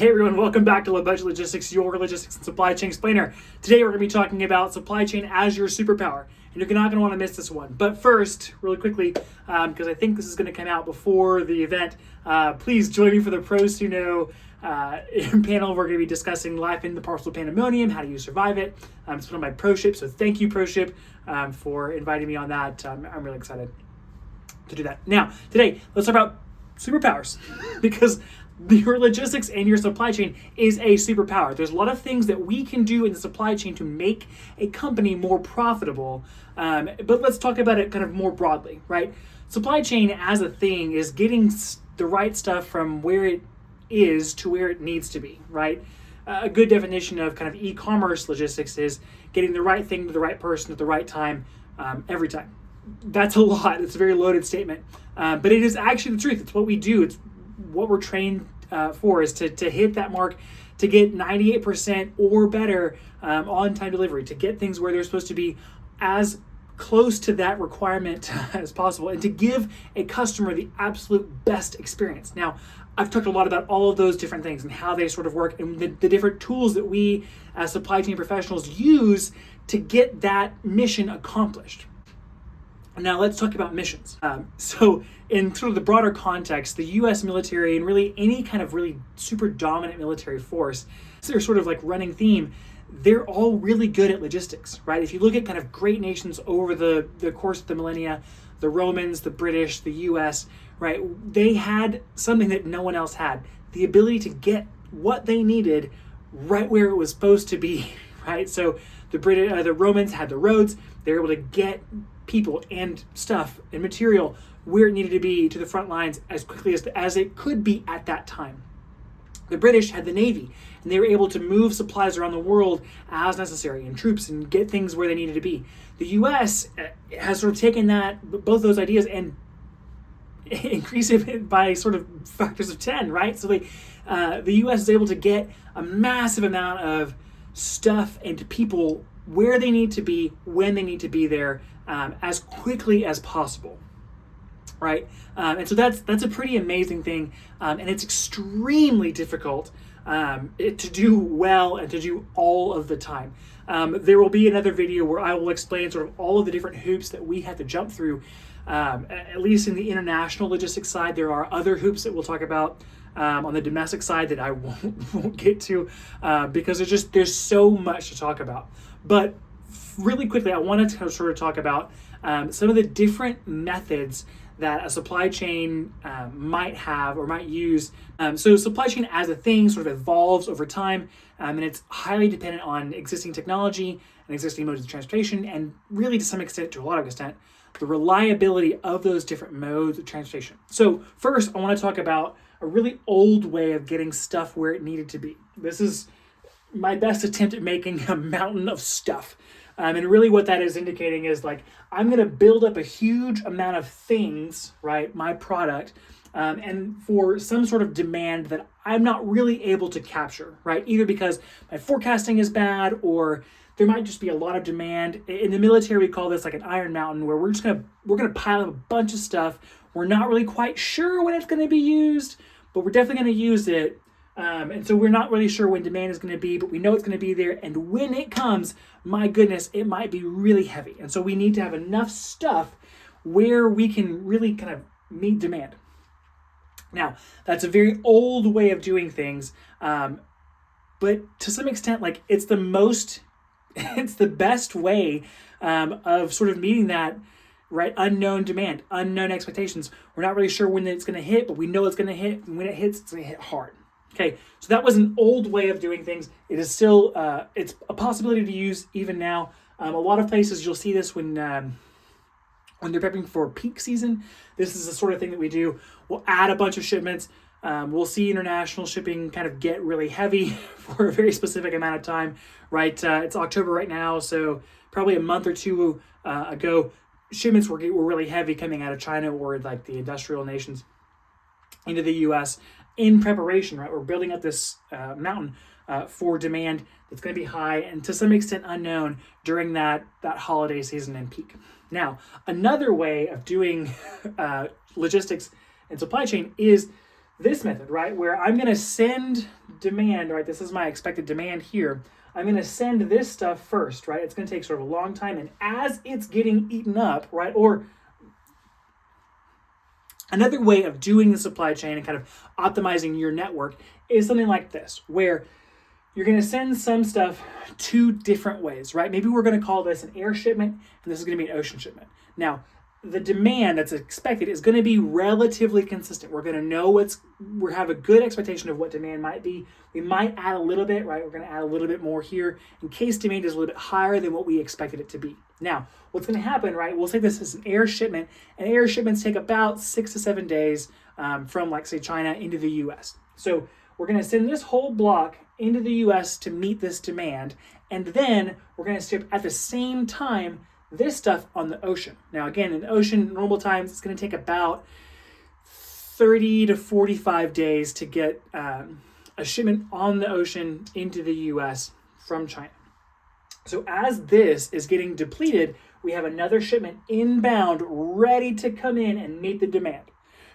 Hey everyone, welcome back to Low Budget Logistics, your logistics and supply chain explainer. Today we're going to be talking about supply chain as your superpower, and you're not going to want to miss this one. But first, really quickly, because I think this is going to come out before the event, please join me for the Pros Who Know panel. We're going to be discussing life in the parcel pandemonium, how do you survive it. It's one of my ProShip, so thank you ProShip for inviting me on that. I'm really excited to do that. Now, today, let's talk about superpowers, because your logistics and your supply chain is a superpower. There's a lot of things that we can do in the supply chain to make a company more profitable, but let's talk about it kind of more broadly, right? Supply chain as a thing is getting the right stuff from where it is to where it needs to be, right? A good definition of kind of e-commerce logistics is getting the right thing to the right person at the right time, every time. That's a lot. It's a very loaded statement, but it is actually the truth. It's what we do. It's what we're trained for, is to hit that mark, to get 98% or better on-time delivery, to get things where they're supposed to be as close to that requirement as possible, and to give a customer the absolute best experience. Now, I've talked a lot about all of those different things and how they sort of work, and the different tools that we as supply chain professionals use to get that mission accomplished. Now let's talk about missions. So in sort of the broader context, the US military and really any kind of really super dominant military force, their sort of like running theme, they're all really good at logistics, right? If you look at kind of great nations over the course of the millennia, the Romans, the British, the US, right? They had something that no one else had, the ability to get what they needed right where it was supposed to be, right? So the Romans had the roads. They were able to get people and stuff and material where it needed to be to the front lines as quickly as it could be at that time. The British had the Navy, and they were able to move supplies around the world as necessary, and troops, and get things where they needed to be. The US has sort of taken both those ideas and increased it by sort of factors of 10, right? So the US is able to get a massive amount of stuff and people where they need to be, when they need to be there, as quickly as possible, right? And so that's a pretty amazing thing, and it's extremely difficult to do well and to do all of the time. There will be another video where I will explain sort of all of the different hoops that we have to jump through. At least in the international logistics side, there are other hoops that we'll talk about on the domestic side that I won't get to, because there's so much to talk about. But really quickly, I wanted to sort of talk about some of the different methods that a supply chain might have or might use. So supply chain as a thing sort of evolves over time, and it's highly dependent on existing technology and existing modes of transportation, and really to some extent, to a lot of extent, the reliability of those different modes of transportation. So first, I want to talk about a really old way of getting stuff where it needed to be. This is my best attempt at making a mountain of stuff. And really what that is indicating is like, I'm going to build up a huge amount of things, right? My product, and for some sort of demand that I'm not really able to capture, right? Either because my forecasting is bad, or there might just be a lot of demand. In the military, we call this like an Iron Mountain, where we're going to pile up a bunch of stuff. We're not really quite sure when it's going to be used, but we're definitely going to use it. And so we're not really sure when demand is going to be, but we know it's going to be there. And when it comes, my goodness, it might be really heavy. And so we need to have enough stuff where we can really kind of meet demand. Now, that's a very old way of doing things. But to some extent, like it's the best way of sort of meeting that, right? Unknown demand, unknown expectations. We're not really sure when it's going to hit, but we know it's going to hit. And when it hits, it's going to hit hard. Okay, so that was an old way of doing things. It is still, it's a possibility to use even now. A lot of places you'll see this when they're prepping for peak season. This is the sort of thing that we do. We'll add a bunch of shipments. We'll see international shipping kind of get really heavy for a very specific amount of time, right? It's October right now, so probably a month or two ago, shipments were really heavy coming out of China or like the industrial nations into the US in preparation, right? We're building up this mountain for demand that's going to be high and to some extent unknown during that holiday season and peak. Now, another way of doing logistics and supply chain is this method, right, where I'm going to send demand, right, this is my expected demand here. I'm going to send this stuff first, right? It's going to take sort of a long time. And as it's getting eaten up, right, or another way of doing the supply chain and kind of optimizing your network is something like this, where you're going to send some stuff two different ways, right? Maybe we're going to call this an air shipment, and this is going to be an ocean shipment. Now, the demand that's expected is going to be relatively consistent. We're going to know we have a good expectation of what demand might be. We might add a little bit, right? We're going to add a little bit more here in case demand is a little bit higher than what we expected it to be. Now, what's going to happen, right? We'll say this is an air shipment, and air shipments take about 6 to 7 days from, like, say, China into the U.S. So we're going to send this whole block into the U.S. to meet this demand, and then we're going to ship at the same time this stuff on the ocean. Now, again, in the ocean, normal times, it's going to take about 30 to 45 days to get a shipment on the ocean into the U.S. from China. So as this is getting depleted, we have another shipment inbound ready to come in and meet the demand,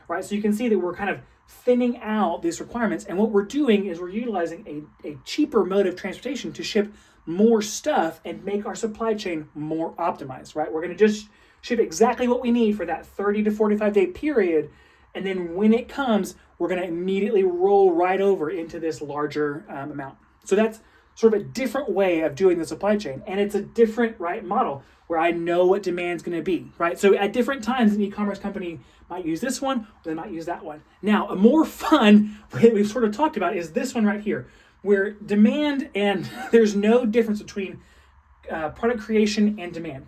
right? So you can see that we're kind of thinning out these requirements. And what we're doing is we're utilizing a cheaper mode of transportation to ship more stuff and make our supply chain more optimized, right? We're going to just ship exactly what we need for that 30 to 45 day period. And then when it comes, we're going to immediately roll right over into this larger amount. So that's sort of a different way of doing the supply chain. And it's a different, right, model where I know what demand's going to be, right? So at different times, an e-commerce company might use this one, or they might use that one. Now, a more fun way we've sort of talked about is this one right here, where demand and there's no difference between product creation and demand.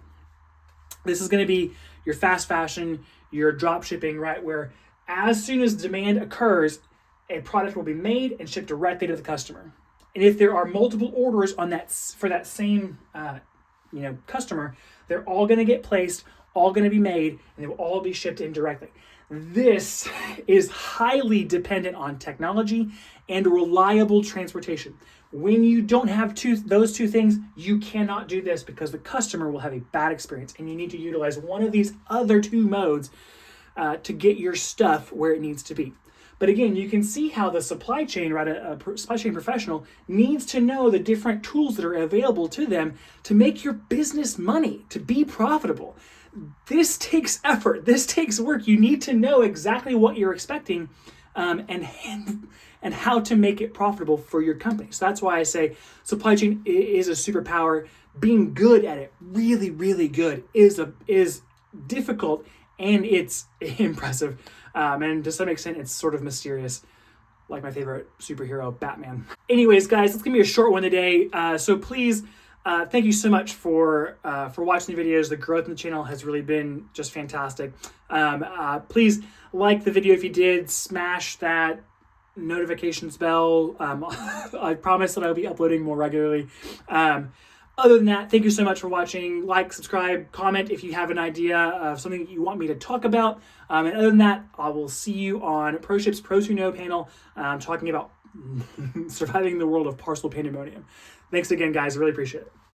This is going to be your fast fashion, your drop shipping, right? Where as soon as demand occurs, a product will be made and shipped directly to the customer. And if there are multiple orders on that for that same customer, they're all going to get placed, all going to be made, and they will all be shipped in directly. This is highly dependent on technology and reliable transportation. When you don't have those two things, you cannot do this because the customer will have a bad experience, and you need to utilize one of these other two modes to get your stuff where it needs to be. But again, you can see how the supply chain, right, a supply chain professional needs to know the different tools that are available to them to make your business money, to be profitable. This takes effort. This takes work. You need to know exactly what you're expecting and how to make it profitable for your company. So that's why I say supply chain is a superpower. Being good at it, really, really good, is difficult, and it's impressive. And to some extent, it's sort of mysterious, like my favorite superhero, Batman. Anyways, guys, it's gonna be a short one today. So please, thank you so much for watching the videos. The growth in the channel has really been just fantastic. Please like the video if you did. Smash that notifications bell. I promise that I'll be uploading more regularly. Other than that, thank you so much for watching. Like, subscribe, comment if you have an idea of something you want me to talk about. And other than that, I will see you on ProShip's Pros Who Know panel, talking about surviving the world of parcel pandemonium. Thanks again, guys. I really appreciate it.